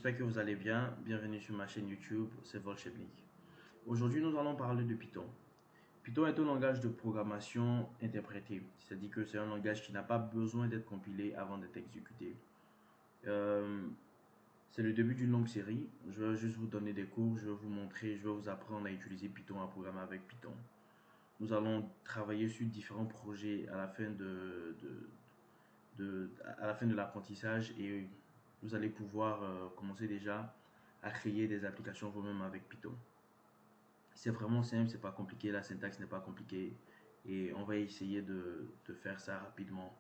j'espère que vous allez bien. Bienvenue sur ma chaîne YouTube, c'est Volchebnik. Aujourd'hui, nous allons parler de Python. Python est un langage de programmation interprété, c'est-à-dire que c'est un langage qui n'a pas besoin d'être compilé avant d'être exécuté. C'est le début d'une longue série. Je vais juste vous donner des cours, je vais vous montrer, je vais vous apprendre à utiliser Python, à programmer avec Python. Nous allons travailler sur différents projets à la fin de l'apprentissage et vous allez pouvoir commencer déjà à créer des applications vous-même avec Python. C'est vraiment simple, c'est pas compliqué, la syntaxe n'est pas compliquée et on va essayer de faire ça rapidement.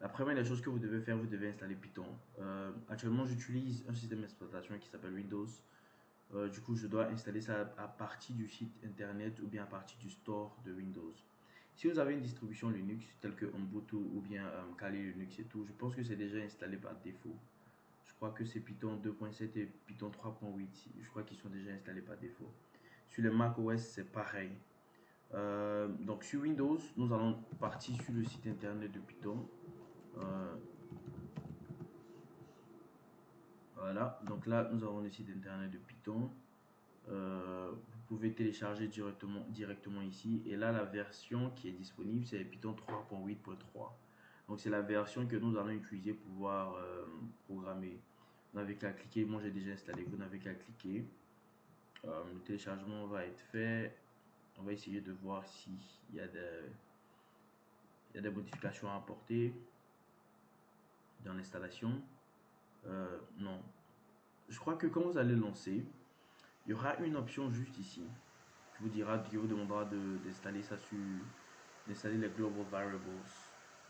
La première des choses que vous devez faire, vous devez installer Python. Actuellement, j'utilise un système d'exploitation qui s'appelle Windows. Du coup, je dois installer ça à partir du site internet ou bien à partir du store de Windows. Si vous avez une distribution Linux telle que Ubuntu ou bien Kali Linux et tout, je pense que c'est déjà installé par défaut. Je crois que c'est Python 2.7 et Python 3.8. Je crois qu'ils sont déjà installés par défaut. Sur le Mac OS, c'est pareil. Donc sur Windows, nous allons partir sur le site internet de Python. Voilà, donc là, nous avons le site internet de Python. Vous pouvez télécharger directement ici. Et là, la version qui est disponible, c'est Python 3.8.3. Donc, c'est la version que nous allons utiliser pour pouvoir programmer. Vous n'avez qu'à cliquer. Moi, j'ai déjà installé. Vous n'avez qu'à cliquer. Le téléchargement va être fait. On va essayer de voir s'il y a des modifications à apporter dans l'installation. Non. Je crois que quand vous allez lancer, il y aura une option juste ici qui vous demandera d'installer ça d'installer les global variables.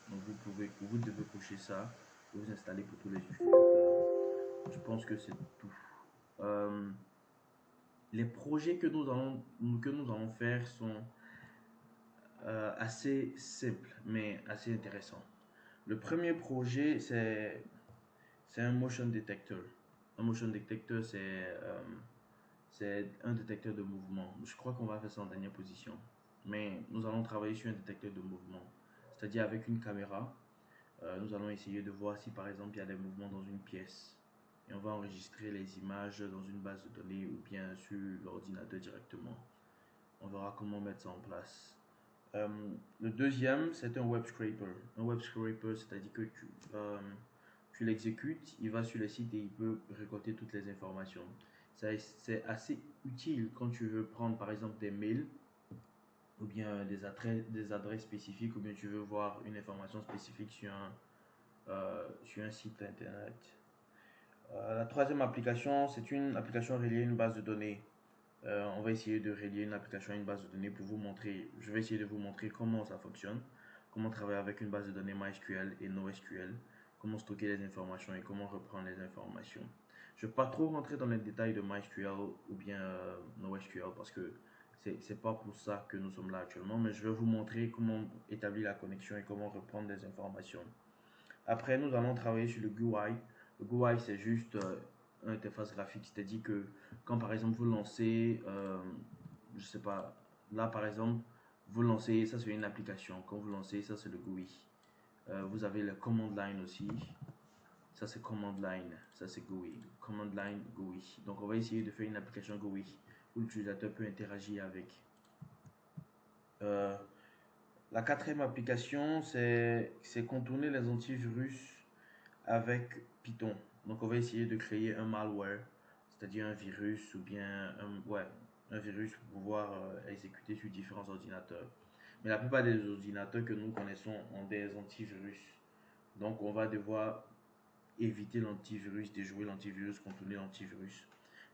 Donc vous devez cocher ça et vous installer pour tous les utilisateurs. Je pense que c'est tout. Les projets que nous allons faire sont assez simples mais assez intéressants. Le premier projet c'est un motion detector. Un motion detector c'est un détecteur de mouvement. Je crois qu'on va faire ça en dernière position. Mais nous allons travailler sur un détecteur de mouvement. C'est-à-dire avec une caméra. Nous allons essayer de voir si par exemple il y a des mouvements dans une pièce. Et on va enregistrer les images dans une base de données ou bien sur l'ordinateur directement. On verra comment mettre ça en place. Le deuxième, c'est un web scraper. Un web scraper, c'est-à-dire que tu l'exécutes, il va sur le site et il peut récolter toutes les informations. C'est assez utile quand tu veux prendre par exemple des mails ou bien des adresses spécifiques ou bien tu veux voir une information spécifique sur un site internet. La troisième application, c'est une application reliée à une base de données. On va essayer de relier une application à une base de données pour vous montrer. Je vais essayer de vous montrer comment ça fonctionne, comment travailler avec une base de données MySQL et NoSQL, comment stocker les informations et comment reprendre les informations. Je ne vais pas trop rentrer dans les détails de MySQL ou bien NoSQL parce que c'est pas pour ça que nous sommes là actuellement, mais je vais vous montrer comment établir la connexion et comment reprendre les informations. Après, nous allons travailler sur le GUI. Le GUI, c'est juste une interface graphique, c'est-à-dire que quand par exemple vous lancez, je sais pas, là par exemple, vous lancez, ça c'est une application. Quand vous lancez, ça c'est le GUI. Vous avez le command line aussi. Ça c'est command line, ça c'est GUI. Command line, GUI. Donc on va essayer de faire une application GUI où l'utilisateur peut interagir avec. La quatrième application, c'est contourner les antivirus avec Python. Donc on va essayer de créer un malware, c'est-à-dire un virus ou bien un virus pour pouvoir exécuter sur différents ordinateurs. Mais la plupart des ordinateurs que nous connaissons ont des antivirus. Donc on va devoir éviter l'antivirus, déjouer l'antivirus, contourner l'antivirus.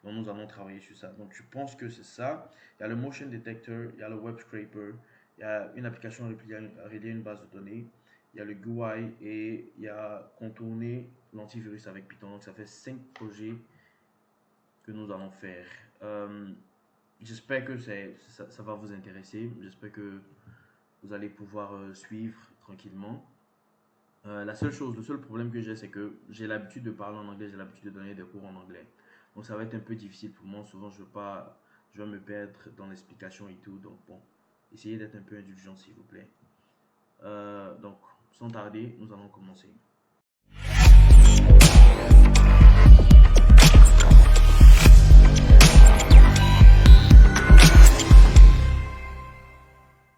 Donc nous allons travailler sur ça. Donc je pense que c'est ça. Il y a le motion detector, il y a le web scraper, il y a une application reliée à une base de données, il y a le GUI et il y a contourner l'antivirus avec Python. Donc ça fait 5 projets que nous allons faire. J'espère que ça va vous intéresser. J'espère que vous allez pouvoir suivre tranquillement. Le seul problème que j'ai, c'est que j'ai l'habitude de parler en anglais, j'ai l'habitude de donner des cours en anglais. Donc ça va être un peu difficile pour moi. Souvent, je vais me perdre dans l'explication et tout. Donc bon, essayez d'être un peu indulgent s'il vous plaît. Donc, sans tarder, nous allons commencer.